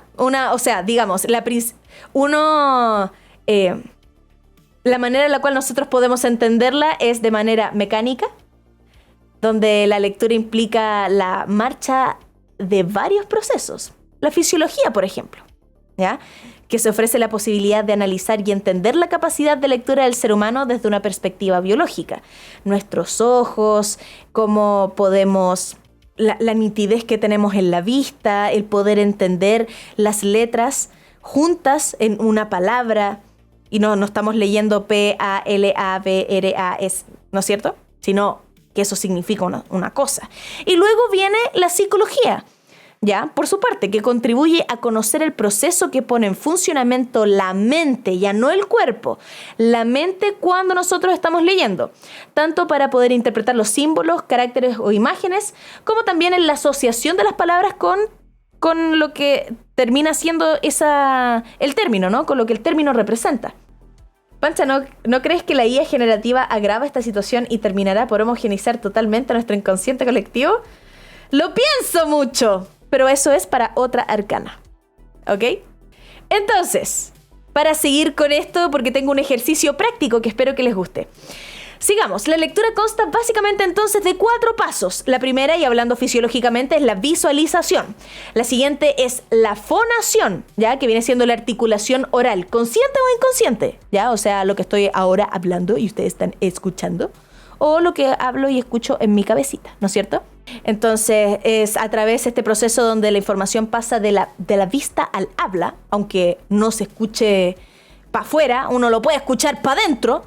La manera en la cual nosotros podemos entenderla es de manera mecánica, donde la lectura implica la marcha de varios procesos. La fisiología, por ejemplo, ¿ya? Que se ofrece la posibilidad de analizar y entender la capacidad de lectura del ser humano desde una perspectiva biológica. Nuestros ojos, cómo podemos... La nitidez que tenemos en la vista, el poder entender las letras juntas en una palabra. Y no estamos leyendo P-A-L-A-B-R-A-S, ¿no es cierto? Sino que eso significa una cosa. Y luego viene la psicología, ¿ya? Por su parte, que contribuye a conocer el proceso que pone en funcionamiento la mente, ya no el cuerpo. La mente cuando nosotros estamos leyendo, tanto para poder interpretar los símbolos, caracteres o imágenes, como también en la asociación de las palabras con lo que termina siendo el término, ¿no? Con lo que el término representa. Pancha, ¿no crees que la IA generativa agrava esta situación y terminará por homogeneizar totalmente nuestro inconsciente colectivo? Lo pienso mucho, pero eso es para otra arcana, ¿ok? Entonces, para seguir con esto, porque tengo un ejercicio práctico que espero que les guste. Sigamos, la lectura consta básicamente entonces de 4 pasos. La primera, y hablando fisiológicamente, es la visualización. La siguiente es la fonación, ¿ya? Que viene siendo la articulación oral, consciente o inconsciente, ¿ya? O sea, lo que estoy ahora hablando y ustedes están escuchando, o lo que hablo y escucho en mi cabecita, ¿no es cierto? Entonces, es a través de este proceso donde la información pasa de la vista al habla, aunque no se escuche para afuera, uno lo puede escuchar para adentro.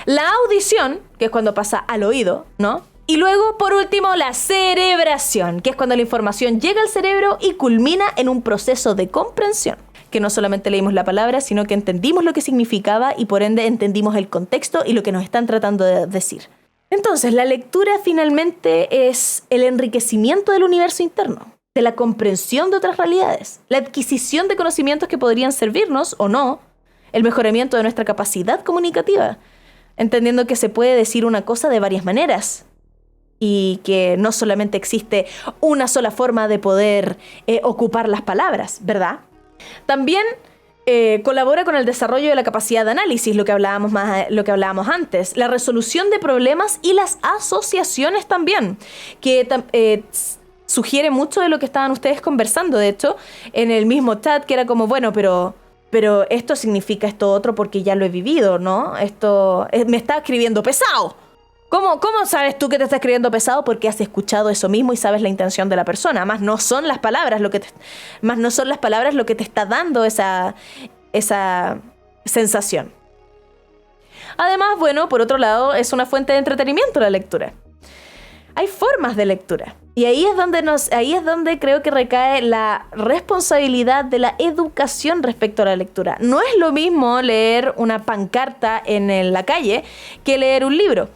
La audición, que es cuando pasa al oído, ¿no? Y luego, por último, la cerebración, que es cuando la información llega al cerebro y culmina en un proceso de comprensión. Que no solamente leímos la palabra, sino que entendimos lo que significaba y por ende entendimos el contexto y lo que nos están tratando de decir. Entonces, la lectura finalmente es el enriquecimiento del universo interno, de la comprensión de otras realidades, la adquisición de conocimientos que podrían servirnos o no, el mejoramiento de nuestra capacidad comunicativa, entendiendo que se puede decir una cosa de varias maneras. y que no solamente existe una sola forma de poder ocupar las palabras, ¿verdad? También colabora con el desarrollo de la capacidad de análisis, lo que hablábamos antes, la resolución de problemas y las asociaciones también, que sugiere mucho de lo que estaban ustedes conversando, de hecho, en el mismo chat, que era como, bueno, pero esto significa esto otro porque ya lo he vivido, ¿no? Esto me está escribiendo pesado. ¿Cómo sabes tú que te está escribiendo pesado? Porque has escuchado eso mismo y sabes la intención de la persona. Más no son las palabras lo que te está dando esa sensación. Además, bueno, por otro lado, es una fuente de entretenimiento la lectura. Hay formas de lectura. Y ahí es donde creo que recae la responsabilidad de la educación respecto a la lectura. No es lo mismo leer una pancarta en la calle que leer un libro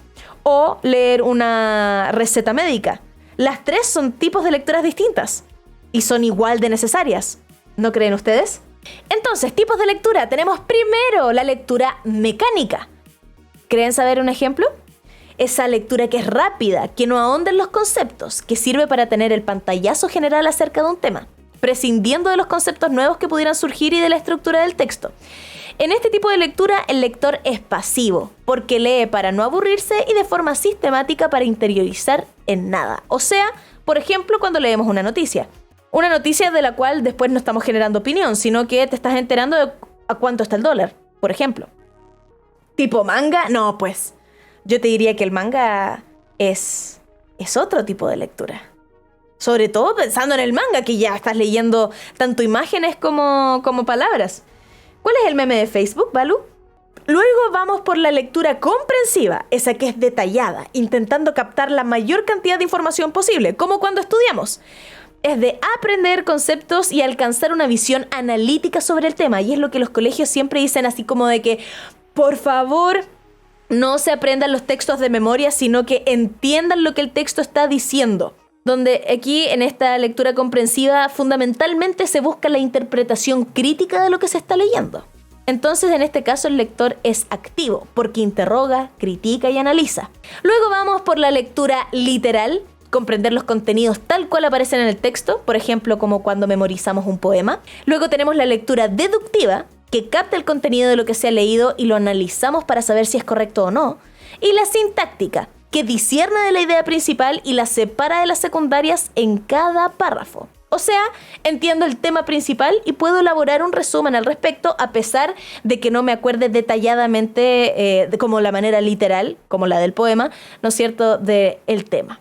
o leer una receta médica. Las tres son tipos de lecturas distintas y son igual de necesarias. ¿No creen ustedes? Entonces, tipos de lectura. Tenemos primero la lectura mecánica. ¿Creen saber un ejemplo? Esa lectura que es rápida, que no ahonda en los conceptos, que sirve para tener el pantallazo general acerca de un tema, prescindiendo de los conceptos nuevos que pudieran surgir y de la estructura del texto. En este tipo de lectura, el lector es pasivo, porque lee para no aburrirse y de forma sistemática para interiorizar en nada. O sea, por ejemplo, cuando leemos una noticia. Una noticia de la cual después no estamos generando opinión, sino que te estás enterando de a cuánto está el dólar, por ejemplo. ¿Tipo manga? No, pues. Yo te diría que el manga es otro tipo de lectura. Sobre todo pensando en el manga, que ya estás leyendo tanto imágenes como palabras. ¿Cuál es el meme de Facebook, Balu? Luego vamos por la lectura comprensiva, esa que es detallada, intentando captar la mayor cantidad de información posible, como cuando estudiamos. Es de aprender conceptos y alcanzar una visión analítica sobre el tema. Y es lo que los colegios siempre dicen, así como de que, por favor, no se aprendan los textos de memoria, sino que entiendan lo que el texto está diciendo. Donde aquí, en esta lectura comprensiva, fundamentalmente se busca la interpretación crítica de lo que se está leyendo. Entonces, en este caso, el lector es activo, porque interroga, critica y analiza. Luego vamos por la lectura literal, comprender los contenidos tal cual aparecen en el texto, por ejemplo, como cuando memorizamos un poema. Luego tenemos la lectura deductiva, que capta el contenido de lo que se ha leído y lo analizamos para saber si es correcto o no. Y la sintáctica, que discierne de la idea principal y la separa de las secundarias en cada párrafo. O sea, entiendo el tema principal y puedo elaborar un resumen al respecto a pesar de que no me acuerde detalladamente como la manera literal, como la del poema, ¿no es cierto?, del tema.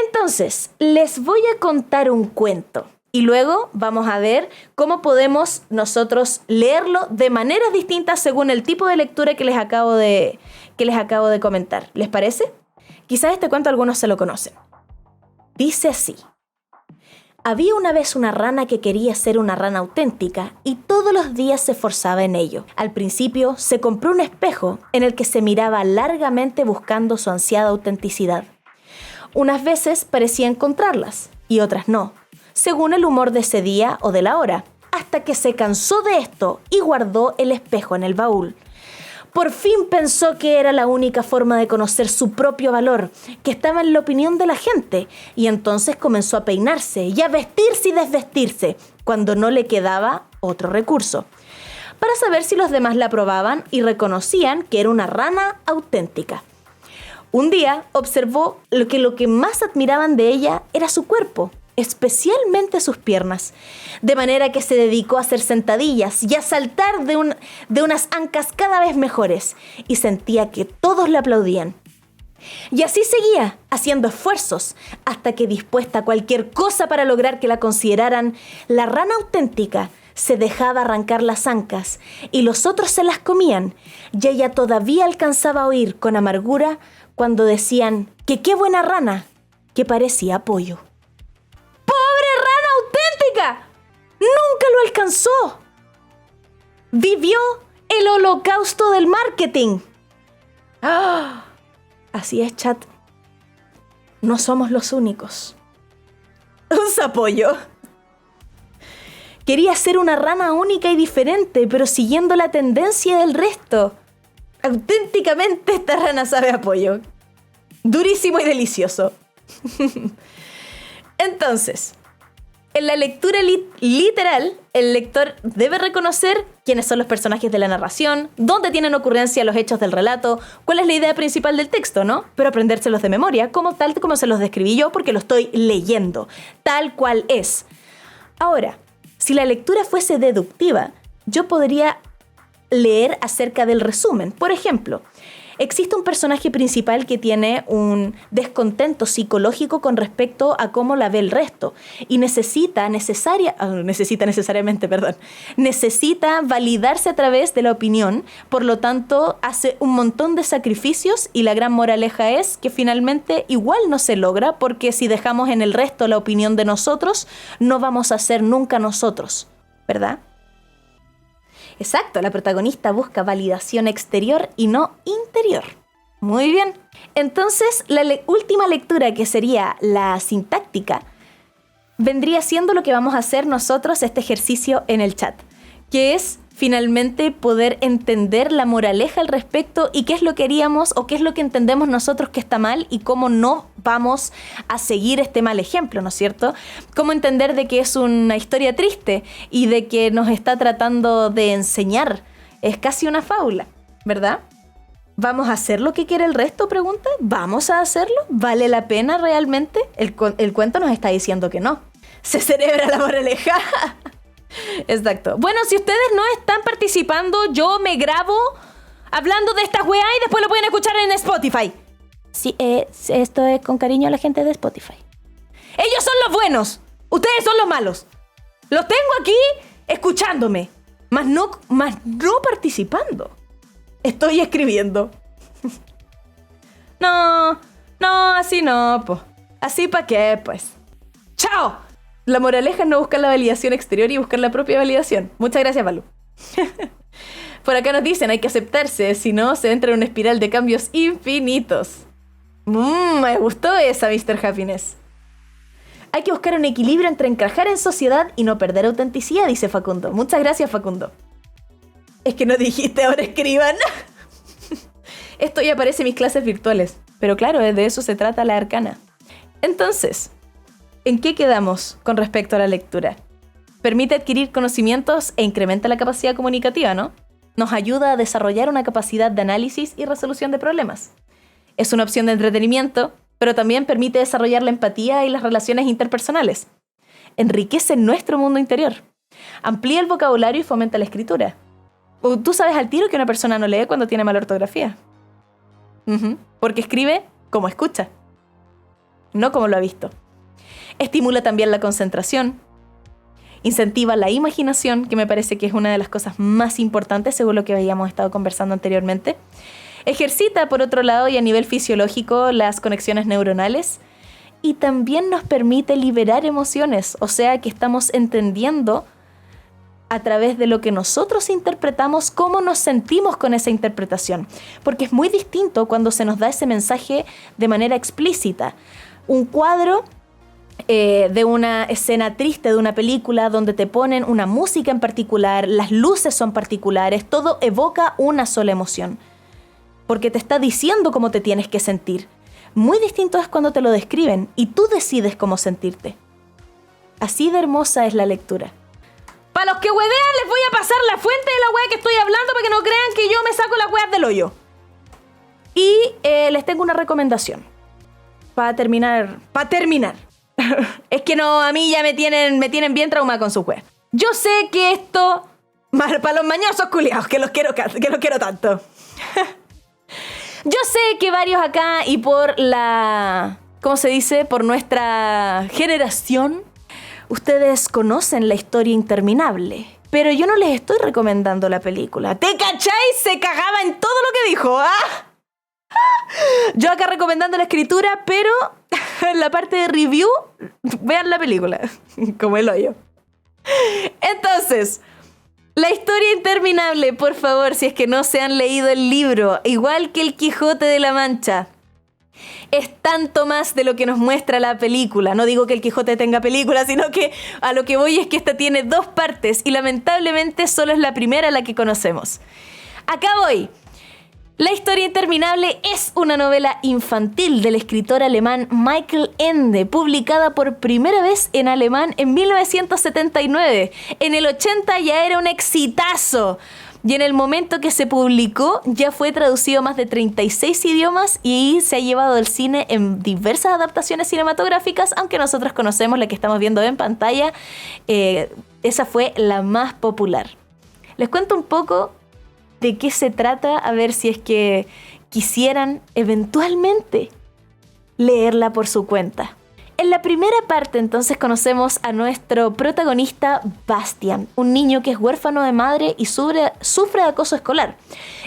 Entonces, les voy a contar un cuento y luego vamos a ver cómo podemos nosotros leerlo de maneras distintas según el tipo de lectura que les acabo de comentar. ¿Les parece? Quizás este cuento algunos se lo conocen. Dice así. Había una vez una rana que quería ser una rana auténtica y todos los días se esforzaba en ello. Al principio se compró un espejo en el que se miraba largamente buscando su ansiada autenticidad. Unas veces parecía encontrarlas y otras no, según el humor de ese día o de la hora, hasta que se cansó de esto y guardó el espejo en el baúl. Por fin pensó que era la única forma de conocer su propio valor, que estaba en la opinión de la gente, y entonces comenzó a peinarse y a vestirse y desvestirse, cuando no le quedaba otro recurso, para saber si los demás la aprobaban y reconocían que era una rana auténtica. Un día observó que lo que más admiraban de ella era su cuerpo, especialmente sus piernas, de manera que se dedicó a hacer sentadillas y a saltar de unas ancas cada vez mejores, y sentía que todos le aplaudían. Y así seguía, haciendo esfuerzos, hasta que, dispuesta a cualquier cosa para lograr que la consideraran la rana auténtica, se dejaba arrancar las ancas, y los otros se las comían, y ella todavía alcanzaba a oír con amargura cuando decían que qué buena rana, que parecía pollo. ¡Pobre rana auténtica! ¡Nunca lo alcanzó! Vivió el holocausto del marketing. ¡Ah! Así es, chat. No somos los únicos. Un sapollo. Quería ser una rana única y diferente, pero siguiendo la tendencia del resto. Auténticamente esta rana sabe a pollo. Durísimo y delicioso. Entonces, en la lectura literal, el lector debe reconocer quiénes son los personajes de la narración, dónde tienen ocurrencia los hechos del relato, cuál es la idea principal del texto, ¿no? Pero aprendérselos de memoria, tal como se los describí yo, porque lo estoy leyendo, tal cual es. Ahora, si la lectura fuese deductiva, yo podría leer acerca del resumen. Por ejemplo, existe un personaje principal que tiene un descontento psicológico con respecto a cómo la ve el resto y necesita validarse a través de la opinión, por lo tanto hace un montón de sacrificios y la gran moraleja es que finalmente igual no se logra porque si dejamos en el resto la opinión de nosotros, no vamos a ser nunca nosotros, ¿verdad? Exacto, la protagonista busca validación exterior y no interior. Muy bien. Entonces, la última lectura, que sería la sintáctica, vendría siendo lo que vamos a hacer nosotros, este ejercicio en el chat, que es finalmente poder entender la moraleja al respecto y qué es lo que haríamos o qué es lo que entendemos nosotros que está mal y cómo no vamos a seguir este mal ejemplo, ¿no es cierto? Cómo entender de que es una historia triste y de que nos está tratando de enseñar. Es casi una fábula, ¿verdad? ¿Vamos a hacer lo que quiere el resto? Pregunta. ¿Vamos a hacerlo? ¿Vale la pena realmente? El cuento nos está diciendo que no. Se celebra la moraleja. Exacto. Bueno, si ustedes no están participando, yo me grabo hablando de esta weá y después lo pueden escuchar en Spotify. Sí, esto es con cariño a la gente de Spotify. Ellos son los buenos, ustedes son los malos. Los tengo aquí escuchándome, más no participando. Estoy escribiendo. No, así no, pues. Así pa' qué, pues. ¡Chao! La moraleja es no buscar la validación exterior y buscar la propia validación. Muchas gracias, Balu. Por acá nos dicen, hay que aceptarse, si no se entra en una espiral de cambios infinitos. Me gustó esa, Mr. Happiness. Hay que buscar un equilibrio entre encajar en sociedad y no perder autenticidad, dice Facundo. Muchas gracias, Facundo. Es que no dijiste, ahora escriban. Esto ya aparece en mis clases virtuales. Pero claro, de eso se trata la arcana. Entonces, ¿en qué quedamos con respecto a la lectura? Permite adquirir conocimientos e incrementa la capacidad comunicativa, ¿no? Nos ayuda a desarrollar una capacidad de análisis y resolución de problemas. Es una opción de entretenimiento, pero también permite desarrollar la empatía y las relaciones interpersonales. Enriquece nuestro mundo interior. Amplía el vocabulario y fomenta la escritura. Tú sabes al tiro que una persona no lee cuando tiene mala ortografía. Porque escribe como escucha, no como lo ha visto. Estimula también la concentración. Incentiva la imaginación, que me parece que es una de las cosas más importantes según lo que habíamos estado conversando anteriormente. Ejercita, por otro lado, y a nivel fisiológico, las conexiones neuronales. Y también nos permite liberar emociones, o sea que estamos entendiendo a través de lo que nosotros interpretamos, cómo nos sentimos con esa interpretación. Porque es muy distinto cuando se nos da ese mensaje de manera explícita. Un cuadro de una escena triste de una película donde te ponen una música en particular, las luces son particulares, todo evoca una sola emoción. Porque te está diciendo cómo te tienes que sentir. Muy distinto es cuando te lo describen y tú decides cómo sentirte. Así de hermosa es la lectura. Para los que huevean les voy a pasar la fuente de la hueá que estoy hablando para que no crean que yo me saco las hueas del hoyo. Y les tengo una recomendación. Para terminar. Es que no, a mí ya me tienen bien traumada con su hueá. Yo sé que esto... Para los mañosos culiados, que los quiero tanto. Yo sé que varios acá y por la... ¿Cómo se dice? Por nuestra generación... Ustedes conocen La historia interminable, pero yo no les estoy recomendando la película. ¿Te cachai? Se cagaba en todo lo que dijo, ¿ah? Yo acá recomendando la escritura, pero en la parte de review, vean la película, como el hoyo. Entonces, La historia interminable, por favor, si es que no se han leído el libro, igual que El Quijote de la Mancha. Es tanto más de lo que nos muestra la película. No digo que El Quijote tenga película, sino que a lo que voy es que esta tiene 2 partes y lamentablemente solo es la primera la que conocemos. Acá voy. La historia interminable es una novela infantil del escritor alemán Michael Ende, publicada por primera vez en alemán en 1979. En el 80 ya era un exitazo. Y en el momento que se publicó ya fue traducido a más de 36 idiomas y se ha llevado al cine en diversas adaptaciones cinematográficas, aunque nosotros conocemos la que estamos viendo en pantalla. Esa fue la más popular. Les cuento un poco de qué se trata, a ver si es que quisieran eventualmente leerla por su cuenta. En la primera parte entonces conocemos a nuestro protagonista Bastian, un niño que es huérfano de madre y sufre de acoso escolar.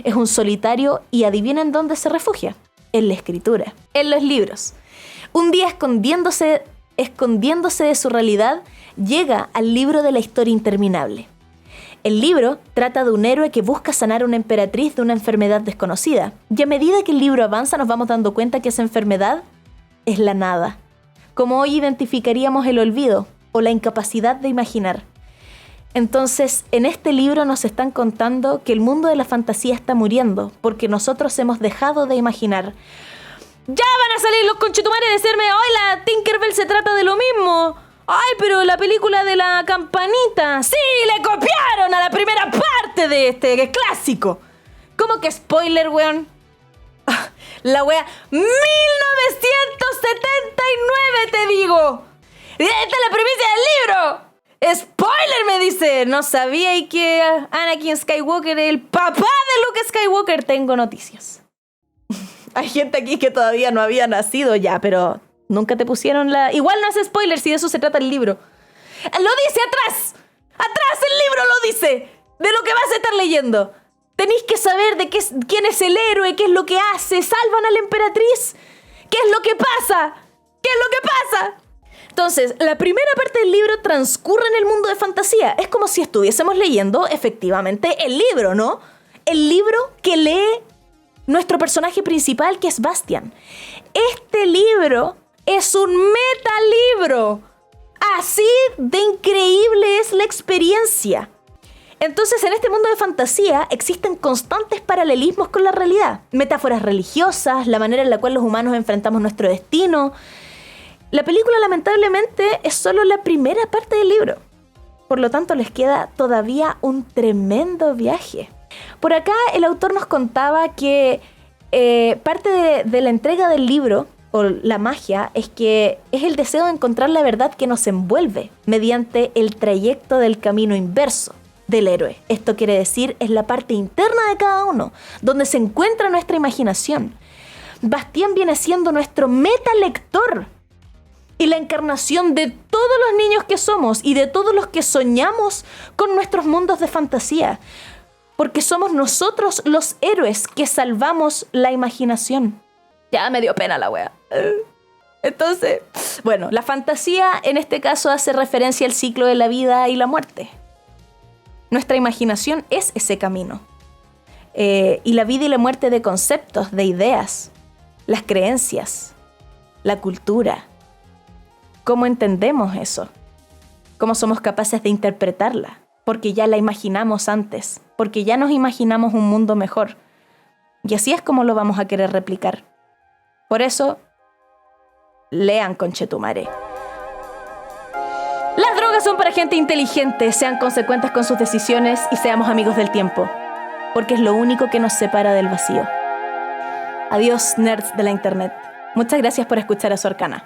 Es un solitario y adivinen dónde se refugia: en la escritura, en los libros. Un día escondiéndose de su realidad, llega al libro de la historia interminable. El libro trata de un héroe que busca sanar a una emperatriz de una enfermedad desconocida. Y a medida que el libro avanza nos vamos dando cuenta que esa enfermedad es la nada. Como hoy identificaríamos el olvido o la incapacidad de imaginar. Entonces, en este libro nos están contando que el mundo de la fantasía está muriendo porque nosotros hemos dejado de imaginar. ¡Ya van a salir los conchetumares de decirme! ¡Ay, la Tinkerbell se trata de lo mismo! ¡Ay, pero la película de la campanita! ¡Sí, le copiaron a la primera parte de este clásico! ¿Cómo que spoiler, weón? La wea 1979, te digo. Esta es la primicia del libro. ¡Spoiler!, me dice. No sabía y que Anakin Skywalker es el papá de Luke Skywalker. Tengo noticias. Hay gente aquí que todavía no había nacido ya, pero nunca te pusieron la... Igual no es spoiler si de eso se trata el libro. ¡Lo dice atrás! ¡Atrás el libro lo dice! De lo que vas a estar leyendo. Tenéis que saber de quién es el héroe, qué es lo que hace. ¿Salvan a la emperatriz? ¿Qué es lo que pasa? ¿Qué es lo que pasa? Entonces, la primera parte del libro transcurre en el mundo de fantasía. Es como si estuviésemos leyendo, efectivamente, el libro, ¿no? El libro que lee nuestro personaje principal, que es Bastian. Este libro es un metalibro. Así de increíble es la experiencia. Entonces, en este mundo de fantasía existen constantes paralelismos con la realidad. Metáforas religiosas, la manera en la cual los humanos enfrentamos nuestro destino. La película, lamentablemente, es solo la primera parte del libro. Por lo tanto, les queda todavía un tremendo viaje. Por acá, el autor nos contaba que parte de la entrega del libro, o la magia, es que es el deseo de encontrar la verdad que nos envuelve mediante el trayecto del camino inverso del héroe. Esto quiere decir, es la parte interna de cada uno, donde se encuentra nuestra imaginación. Bastián viene siendo nuestro metalector y la encarnación de todos los niños que somos y de todos los que soñamos con nuestros mundos de fantasía. Porque somos nosotros los héroes que salvamos la imaginación. Ya me dio pena la wea. Entonces, bueno, la fantasía en este caso hace referencia al ciclo de la vida y la muerte. Nuestra imaginación es ese camino. Y la vida y la muerte de conceptos, de ideas, las creencias, la cultura. ¿Cómo entendemos eso? ¿Cómo somos capaces de interpretarla? Porque ya la imaginamos antes, porque ya nos imaginamos un mundo mejor. Y así es como lo vamos a querer replicar. Por eso, lean conchetumare. Las drogas son para gente inteligente, sean consecuentes con sus decisiones y seamos amigos del tiempo, porque es lo único que nos separa del vacío. Adiós, nerds de la internet. Muchas gracias por escuchar a Sor Cana.